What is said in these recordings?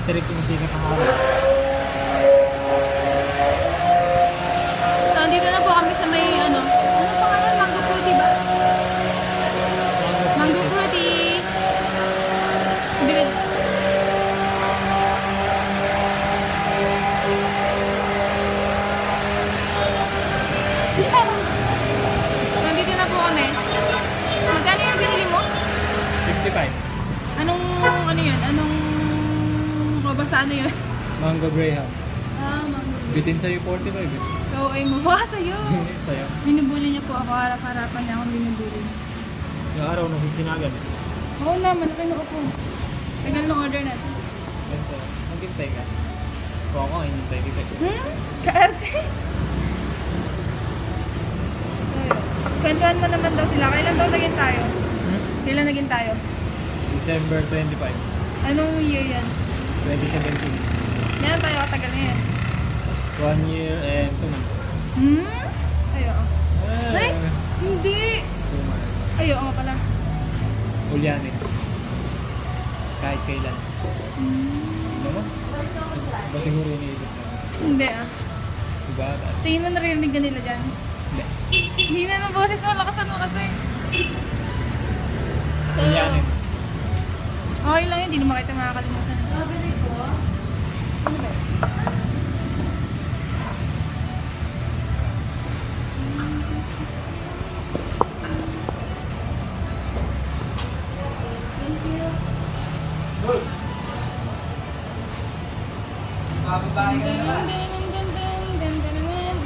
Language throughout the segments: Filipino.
electric yung sikat ng araw. So, dito na po kami sa may ano pangalan? Mango Fruity ba? Mango Fruity. Bilid. So, dito na po kami. Magkano yung binili mo? 55. Anong ano yun? Anong basta ano yun? Mango Graham. Mango. Bitin sa'yo 45 eh. So, ay mukha sa'yo. Sa'yo. Binubuli niya po ako. Harap-harapan niya akong binubuli. Yung araw nung sinagan. Oo naman, kinuha ko. Tagal nung order natin. Ganito. Maghintay ka. Kung ako, hinintay kita. Kaarte. Kwentuhan mo naman daw sila. Kailan daw naging tayo? Kailan naging tayo? December 25. Anong year yan? 2017. Yan tayo katagal na yan. 1 year and 2 months. Ayo. Ay, hindi. 2 months. Ayo nga pala. Ulyanin. Kahit kailan. Ano mo? Ba siguro iniisip na? Hindi Diba? Tingin mo narinig ka nila dyan? Hindi. Hindi na ng boses mo. Lakasan mo kasi. Ulyanin. Okay lang yun. Hindi naman kita makakalimutan. Sabi ko. Ano ba?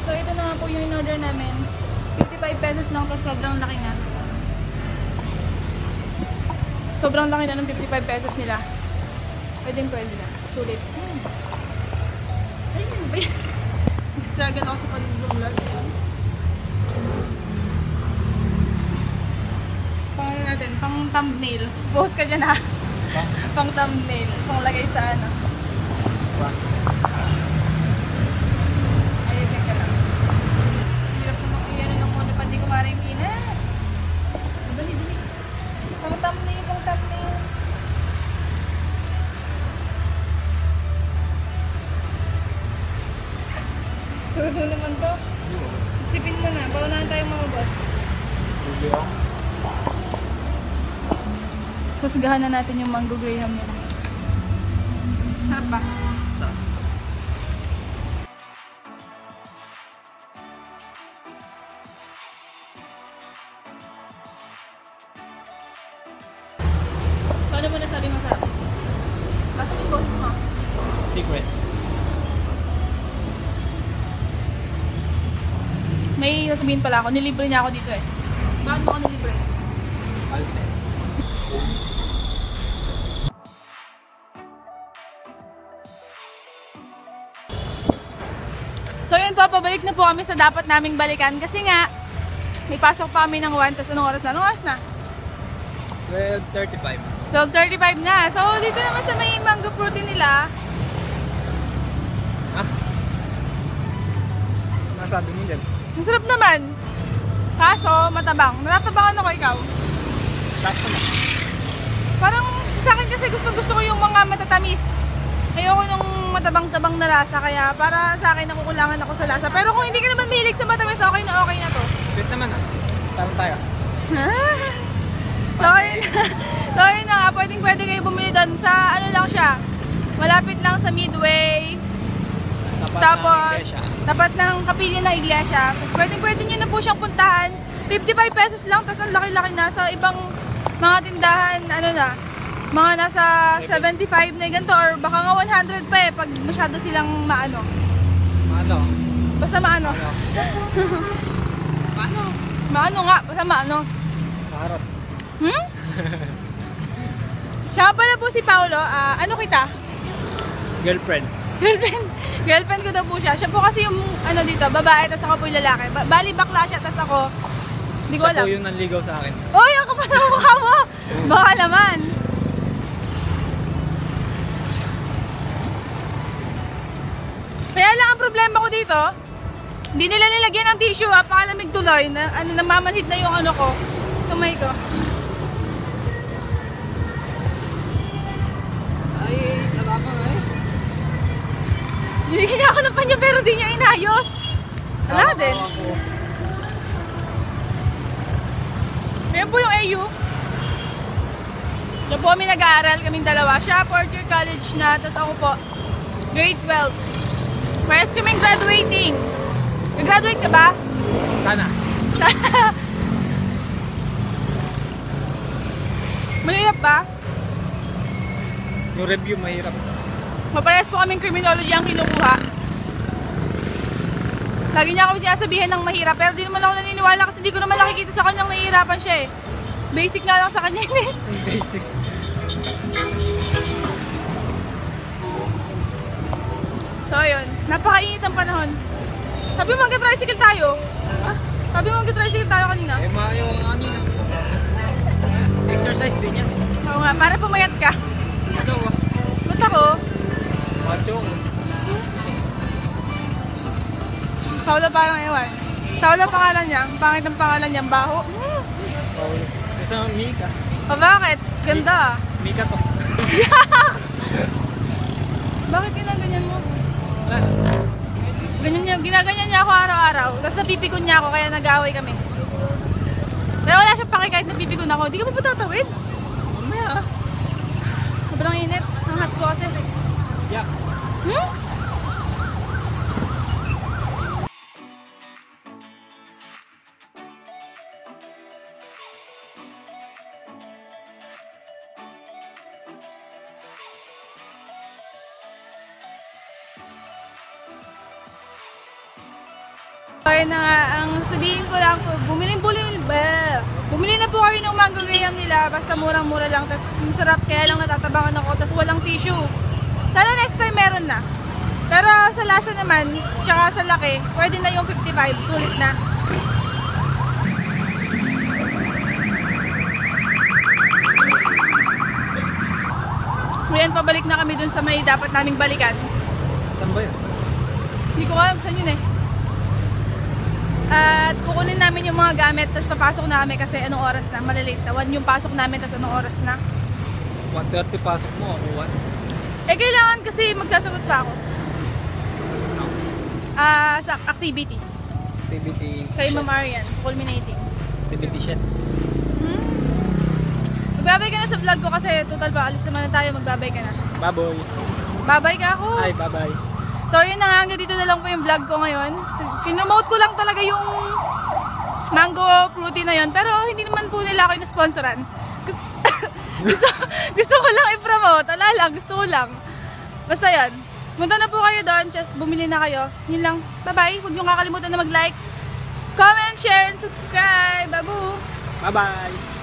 So ito na nga po yung in-order namin. 55 pesos lang to, sobrang laki na. Sobrang laki na ng 55 pesos nila. Pwede na. Sulit. Ayun ba yan? Nag-struggle ako sa pag-vlog. Pang natin, pang thumbnail. Post ka dyan ha. Pang thumbnail. Pang lagay sa ano. Ayusin ka lang. Hirap naman iyan ng muna pa di ko maringkina. Dali. Pang thumbnail. Tudo naman to. Sipin mo na. Paunahan tayo mga boss. Husgahan na natin yung Mango Graham nila. Sarap ba? Sarap. Paano mo nasabing masarap? Basta yung boss mo. Secret. May sasabihin pala ako. Nilibre niya ako dito eh. Bakit mo ako nilibre? Alvin. So yun po, pabalik na po kami sa dapat naming balikan kasi nga may pasok pa kami ng 1, tapos anong oras na? Anong oras na? 12:35. 12:35 na. So dito naman sa may Mango Fruity nila. Nasabi mo dyan? Ang sarap naman. Kaso matabang. Natatabangan ako, ikaw. Tapos na. Parang sa akin kasi gusto ko yung mga matatamis. Ayoko nung matabang-tabang na lasa, kaya para sa akin nakukulangan ako sa lasa. Pero kung hindi ka naman mahilig sa matamis, okay na to. Sweet naman ah. Tama tayo. So yun na nga, pwede kayo bumili doon sa ano lang siya. Malapit lang sa Midway. Tapos tapat ng kapilya ng iglesia. Pwede nyo na po siyang puntahan. 55 pesos lang, tapos ang laki-laki na. Sa ibang mga tindahan, ano na, mga nasa 75 na ganito, or baka nga 100 pa eh, pag masyado silang maano. Maano? Basta maano. Maano? Maano nga, basta maano. Maharot. Siya pala po si Paolo, ano kita? Girlfriend. Girlfriend ko daw po siya. Siya po kasi yung ano dito, babae, tapos ako po yung lalaki. Bali bakla siya, tapos ako, hindi ko alam. Siya po yung nanligaw sa akin. Oy, ang kapal ng mukha mo! Baka naman. Kaya lang ang problema ko dito, hindi nila nilagyan ng tissue ha, pakalamig tuloy, namamanhid na yung ano ko, kamay ko. Ay, nababa nga eh. Binigyan niya ako ng panya pero di niya inayos. Wala din. Ayan po yung AU. Diyan po kami nag-aaral, kaming dalawa. Siya, fourth year college na, tapos ako po, grade 12. Parehas kaming graduating. Nag-graduate ka ba? Sana. Mahirap ba? Yung review mahirap. Maparehas po kaming criminology ang kinukuha. Lagi niya ako sinasabihin ng mahirap, pero di naman ako naniniwala kasi di ko naman nakikita sa kanyang nahihirapan siya eh. Basic nga lang sa kanya eh. Basic. So yun, napakainit ang panahon. Sabi mo mag-tricycle tayo. Ha? Sabi mo mag-tricycle tayo kanina. Eh, yung ano na. Exercise din yan. Oo nga, para pumayat ka. Ikaw ah. Ba't ako? Machong. Paula parang ewan. Paula pangalan niya. Pangit ang pangalan niya. Baho. Paulo. Kasi Mika. O bakit? Ganda ah. Mika to. Bakit ginaganyan mo? Wala na. Ginaganyan niya ako araw-araw. Tapos napipikon niya ako kaya nag-away kami. Pero wala siyang pake kahit napipikon ako. Di ka pa patatawid? Mamaya ah. Sobrang init. Ang hot ko kasi. Yeah. Hmm? Kaya na nga, ang sabihin ko lang po, bumili na po kami ng mango graham nila, basta murang-mura lang, tas masarap, kaya lang natatabangan ako, tas walang tissue. Sana next time meron na. Pero sa lasa naman, tsaka sa laki, pwede na yung 55, sulit na. Ngayon, pabalik na kami dun sa may dapat naming balikan. Saan ba yun? Hindi ko alam saan yun eh. At kukunin namin yung mga gamit, tapos papasok na kami kasi anong oras na, malilate na. 1 yung pasok namin, tapos anong oras na. 1:30 pasok mo, ako 1. Eh kailangan kasi magsasagot pa ako. Sa activity. Activity. Kay Ma'am Arian, culminating. Activity shit. Magbabay ka na sa vlog ko kasi total ba, alis naman na tayo, magbabay ka na. Baboy. Babay ka ako. Ay, bye-bye. So yun na nga, hanggang dito na lang po yung vlog ko ngayon. So, pinomote ko lang talaga yung mango fruity na yun. Pero hindi naman po nila ako in-sponsoran. Gusto ko lang i-promote. Wala lang, gusto ko lang. Basta yun. Punta na po kayo doon. Just bumili na kayo. Yun lang. Bye-bye. Huwag nyo kakalimutan na mag-like, comment, share, and subscribe. Babu! Bye-bye.